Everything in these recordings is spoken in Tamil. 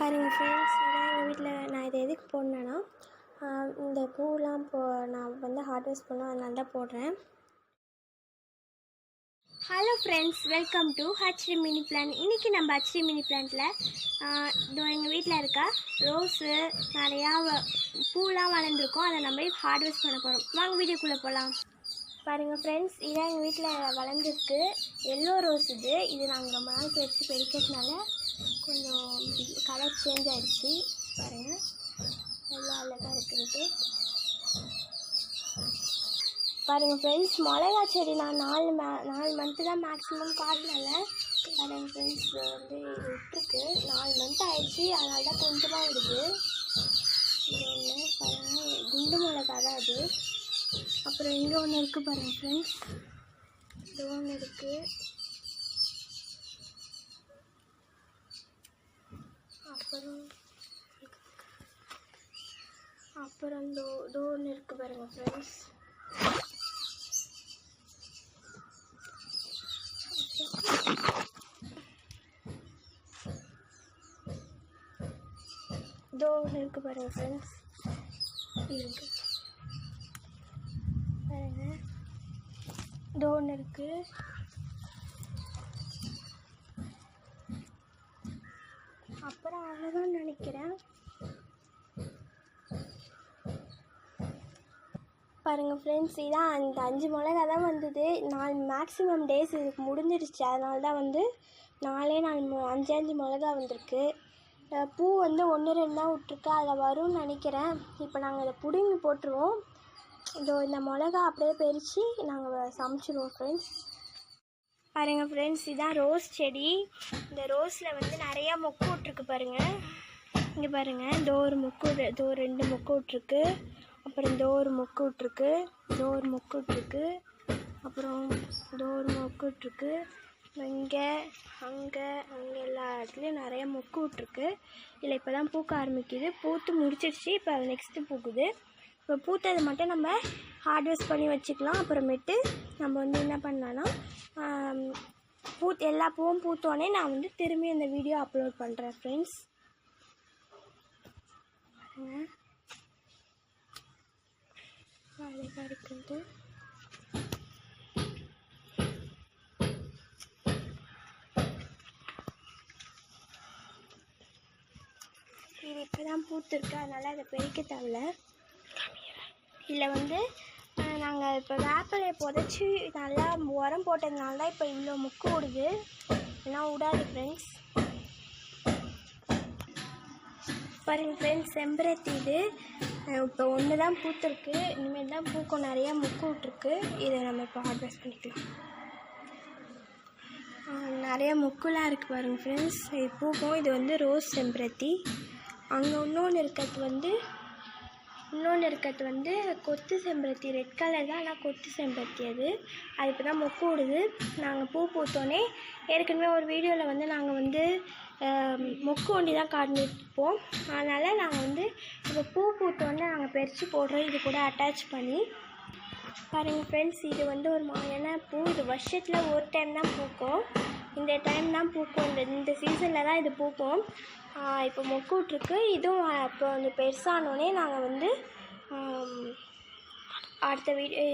பாருங்கள் ஃப்ரெண்ட்ஸ், இதான் எங்கள் வீட்டில் நான் இதை எதுக்கு போடணுன்னா, இந்த பூவெலாம் நான் வந்து ஹார்வெஸ்ட் பண்ண அதனால தான் போடுறேன். Hello friends, welcome to HD mini plan. இன்றைக்கி நம்ம ஹச்டி மினி பிளான்ட்டில் இதோ எங்கள் வீட்டில் இருக்க ரோஸு நிறையா பூவெலாம் வளர்ந்துருக்கும். அதை நம்ம ஹார்வெஸ்ட் பண்ண போகிறோம். வாங்க வீடியோக்குள்ளே போகலாம். பாருங்கள் ஃப்ரெண்ட்ஸ், இதான் எங்கள் வீட்டில் வளர்ந்துருக்கு எல்லோ ரோஸ். இது நாங்கள் ரொம்ப நாள் வச்சு பெருக்கிறதுனால கொஞ்சம் கலர் சேஞ்ச் ஆகிடுச்சு. பாருங்கள், எவ்வளோ அழகாக இருக்குன்ட்டு. பாருங்கள் ஃப்ரெண்ட்ஸ், மிளகா செடி நான் 4 மந்த்து தான் மேக்ஸிமம் காட்டினால. பாருங்கள் ஃப்ரெண்ட்ஸ், வந்து இது விட்டுருக்கு 4 மந்த் ஆகிடுச்சு. அதனால தான் கொஞ்சமாக விடுது. இது ஒன்று பாருங்கள், குண்டு மிளகா தான் அது. அப்புறம் இங்கே ஒன்று இருக்குது பாருங்கள் ஃப்ரெண்ட்ஸ், இது ஒன்று இருக்குது. அப்புறம் இதோ ஒன்று இருக்குது பாருங்கள் ஃப்ரெண்ட்ஸ். இதோ ஒன்று இருக்குது பாருங்கள் ஃப்ரெண்ட்ஸ். இருக்கு பாருங்கள், இதோ ஒன்று இருக்குது. அப்புறம் அவ்வளோதான் நினைக்கிறேன். பாருங்கள் ஃப்ரெண்ட்ஸ், இதான் அந்த 5 மிளகா தான் வந்தது. 4 மேக்ஸிமம் டேஸ் இதுக்கு முடிஞ்சிருச்சு. அதனால தான் வந்து 5 மிளகா வந்திருக்கு. பூ வந்து 1-2 தான் விட்ருக்கு. அதில் வரும்னு நினைக்கிறேன். இப்போ நாங்கள் இதை பிடுங்கி போட்டுருவோம். இந்த மிளகா அப்படியே பறித்து நாங்கள் சமைச்சிடுவோம் ஃப்ரெண்ட்ஸ். பாருங்கள் ஃப்ரெண்ட்ஸ், இதான் ரோஸ் செடி. இந்த ரோஸில் வந்து நிறையா மொக்கு விட்ருக்கு பாருங்கள். இங்கே பாருங்கள், இதோ ஒரு மொக்கு, இதோ 2 மொக்கு விட்ருக்கு. அப்புறம் இதோ ஒரு மொக்கு விட்ருக்கு, இதோ ஒரு மொக்கு விட்ருக்கு. அப்புறம் இதோ ஒரு மொக்கு விட்ருக்கு. இங்கே அங்கே எல்லா இடத்துலையும் நிறையா மொக்கு விட்ருக்கு. இல்லை இப்போ தான் பூக்க ஆரம்பிக்குது. பூத்து முடிச்சிடுச்சு. இப்போ அது நெக்ஸ்ட்டு பூக்குது. இப்போ பூத்ததை மட்டும் நம்ம ஹார்வெஸ்ட் பண்ணி வச்சுக்கலாம். அப்புறமேட்டு நம்ம வந்து என்ன பண்ணலான்னா, எல்லா பூவும் பூத்தோடனே நான் வந்து திரும்பி இந்த வீடியோ அப்லோட் பண்ணுறேன் ஃப்ரெண்ட்ஸ். அழகாக இருக்குது. இது இப்போ தான் பூத்துருக்கு. அதனால் அதை பெருக்க தேவையில்ல. இதில் வந்து நாங்கள் இப்போ வேப்பிலையை புதைச்சி நல்லா உரம் போட்டதுனால தான் இப்போ இவ்வளோ முக்கு விடுது. ஏன்னா விடாது ஃப்ரெண்ட்ஸ். பாருங்க ஃப்ரெண்ட்ஸ், செம்பருத்தி இது இப்போ ஒன்று தான் பூத்துருக்கு. இனிமேல் தான் பூக்கும். நிறையா முக்கு விட்ருக்கு. இதை நம்ம இப்போ ஹார்வெஸ்ட் பண்ணிக்கலாம். நிறையா முக்குலாம் இருக்குது பாருங்கள் ஃப்ரெண்ட்ஸ். இது பூக்கும். இது வந்து ரோஸ் செம்பருத்தி. அங்கே இன்னொன்று இருக்கிறது வந்து கொத்து செம்பருத்தி. ரெட் கலர் தான், ஆனால் கொத்து செம்பருத்தி அது இப்போ தான் மொக்கு விடுது. நாங்கள் பூ பூத்தோன்னே ஏற்கனவே ஒரு வீடியோவில் வந்து நாங்கள் வந்து மொக்கு ஒண்டி தான் காட்டினிருப்போம். அதனால் நாங்கள் வந்து இப்போ பூ பூத்தோன்னே நாங்கள் பறித்து போடுறோம். இது கூட அட்டாச் பண்ணி. பாருங்கள் ஃப்ரெண்ட்ஸ், இது வந்து ஒரு மாதிரியான பூ. இது வருஷத்தில் ஒரு டைம் தான் பூக்கும். இந்த டைம் தான் பூக்கும். இந்த சீசனில் தான் இது பூக்கும். இப்போ மொக்கு விட்ருக்கு. இதுவும் இப்போ வந்து பெருசானோடனே நாங்கள் வந்து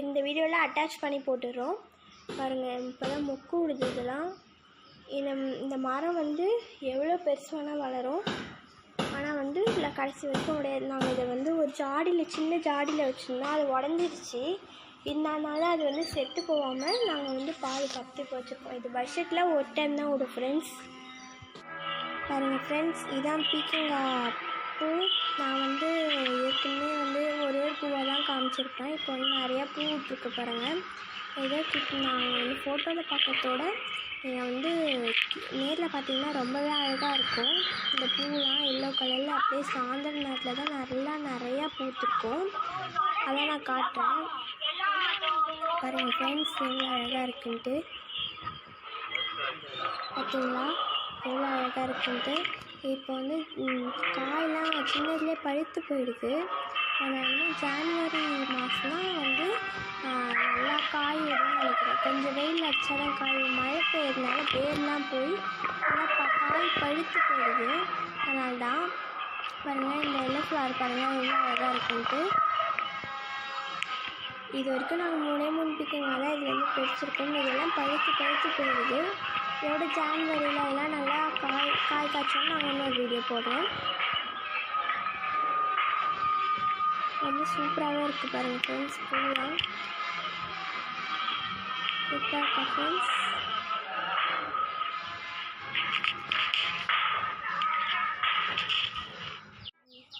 இந்த வீடியோவில் அட்டாச் பண்ணி போட்டுடுறோம். பாருங்கள், இப்போ தான் மொக்கு விடுது. இதெல்லாம் இந்த மரம் வந்து எவ்வளோ பெருசு வேணால் வளரும். ஆனால் வந்து இல்லை, கடைசி வரைக்கும் உடையாது. நாங்கள் இதை வந்து ஒரு சின்ன ஜாடியில் வச்சுருந்தோம். அது உடஞ்சிருச்சு. இதனால அது வந்து செத்து போகாமல் நாங்கள் வந்து பாதுகாத்து வச்சுருக்கோம். இது வருஷத்தில் ஒரு டைம் தான் விடும் ஃப்ரெண்ட்ஸ். பாருங்கள் ஃப்ரெண்ட்ஸ், இதான் பீக்கங்காய் பூ. நான் வந்து ஏற்கனவே வந்து ஒரே ஒரு பூவாக தான் காமிச்சிருப்பேன். இப்போ வந்து நிறையா பூ விட்ருக்கு பாருங்கள். நாங்கள் வந்து ஃபோட்டோவில் பார்க்கறதோட நீங்கள் வந்து நேரில் பார்த்தீங்கன்னா ரொம்பவே அழகாக இருக்கும். இந்த பூவெலாம் எல்லோ கலரில் அப்படியே சாயந்தர நேரத்தில் தான் நிறையா பூத்துருக்கும். அதான் நான் காட்டுறேன். பாருங்கள் ஃப்ரெண்ட்ஸ், எவ்வளோ அழகாக இருக்குன்ட்டு. பார்த்தீங்களா எவ்வளோ அழகாக இருக்குன்ட்டு. இப்போ வந்து காயெலாம் சின்னதுலேயே பழுத்து போயிடுது. அதனால் வந்து ஜான்வரி மாதம்லாம் வந்து நல்லா காய் விடும்னு நினைக்கிறேன். கொஞ்சம் வெயில் அடித்தா தான் காய். மழை பெய்யறதுனால வேர்லாம் போய் நல்லா காய் பழுத்து போயிடுது. அதனால தான் பாருங்கள், இந்த எல்லோ ஃப்ளவர் பாருங்கள் எவ்வளோ அழகாக இருக்குன்ட்டு. இது வரைக்கும் நாங்கள் 3 பிக்குங்க தான் இது வந்து பறிச்சிருக்கோம். இதெல்லாம் பழுத்து போயிடுது. இதோட ஜான்வரியில் அதெல்லாம் நல்லா காய் காய்ச்சோன்னு நாங்கள் இன்னொரு வீடியோ போடுறோம். ரொம்ப சூப்பராகவே இருக்குது பாருங்கள் ஃப்ரெண்ட்ஸ். பூலாம் சூப்பராக இருக்கா ஃப்ரெண்ட்ஸ்.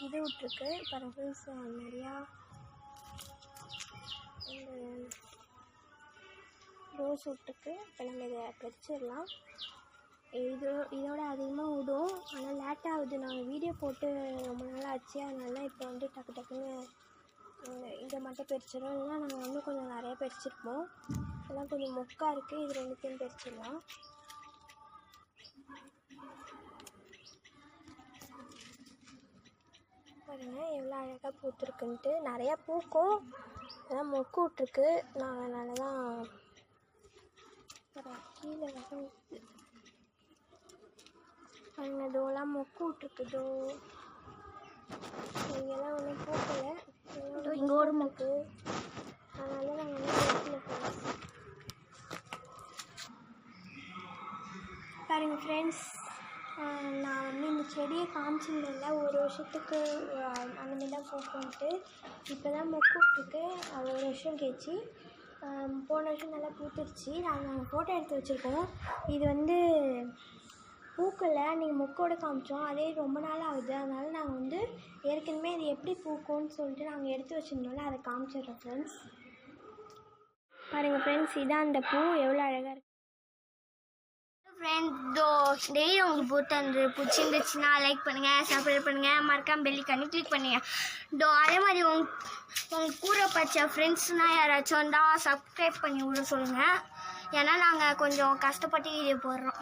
இது விட்ருக்கு பாருங்கள் ஃப்ரெண்ட்ஸ். நிறையா இந்த ரோஸ் விட்டுருக்கு. இப்போ நம்ம இதை பறிச்சிடலாம். இதோட அதிகமாக விடும், ஆனால் லேட் ஆகுது. நாங்கள் வீடியோ போட்டு ரொம்ப நாள் ஆச்சு. அதனால இப்போ வந்து டக்கு டக்குன்னு இதை மட்டும் பறிச்சிடும். இல்லைன்னா நாங்கள் இன்னும் கொஞ்சம் நிறையா பறிச்சிருப்போம். இதெல்லாம் கொஞ்சம் மொக்காக இருக்குது. இது 2 பறிச்சிடலாம். பாருங்கள் எவ்வளோ அழகாக பூத்துருக்குன்ட்டு. நிறையா பூக்கும், அதெல்லாம் மொக்கு விட்ருக்கு. நான் அதனால தான் கீழே பாருங்கள், இதோலாம் மொக்கு விட்ருக்குதோ. இங்கெல்லாம் ஒன்றும் பூக்கலை, இங்கே ஒரு மொக்கு. அதனால நாங்கள் வந்து பாருங்கள் ஃப்ரெண்ட்ஸ். நான் வந்து இந்த செடியை காமிச்சிருந்தேன்ல, 1 வருஷத்துக்கு அந்தமாரி தான் பூக்குன்ட்டு. இப்போ தான் மொக்கு விட்ருக்கு. 1 வருஷம் கழிச்சு. போன வருஷம் நல்லா பூத்துருச்சு. நாங்கள் ஃபோட்டோ எடுத்து வச்சுருக்கோம். இது வந்து பூக்கலை, நீங்கள் மொக்கோட காமிச்சோம். அதே ரொம்ப நாள் ஆகுது. அதனால நாங்கள் வந்து ஏற்கனவே இது எப்படி பூக்கும்னு சொல்லிட்டு நாங்கள் எடுத்து வச்சுருந்தோம்ல, அதை காமிச்சிடுறோம் ஃப்ரெண்ட்ஸ். பாருங்கள் ஃப்ரெண்ட்ஸ், இதான் அந்த பூ எவ்வளோ அழகாக இருக்குது ஃப்ரெண்ட்ஸ். டெய்லி உங்களுக்கு போட்டு பிடிச்சிருந்துச்சுன்னா லைக் பண்ணுங்கள், சப்ஸ்கிரைப் பண்ணுங்கள், மறக்காம பெல்லைக்கானே கிளிக் பண்ணுங்கள். அதே மாதிரி உங்கள் கூட படித்த ஃப்ரெண்ட்ஸ்னால் யாராச்சும் வந்தால் சப்ஸ்கிரைப் பண்ணி விட சொல்லுங்கள். ஏன்னா நாங்கள் கொஞ்சம் கஷ்டப்பட்டு வீடியோ போடுறோம்.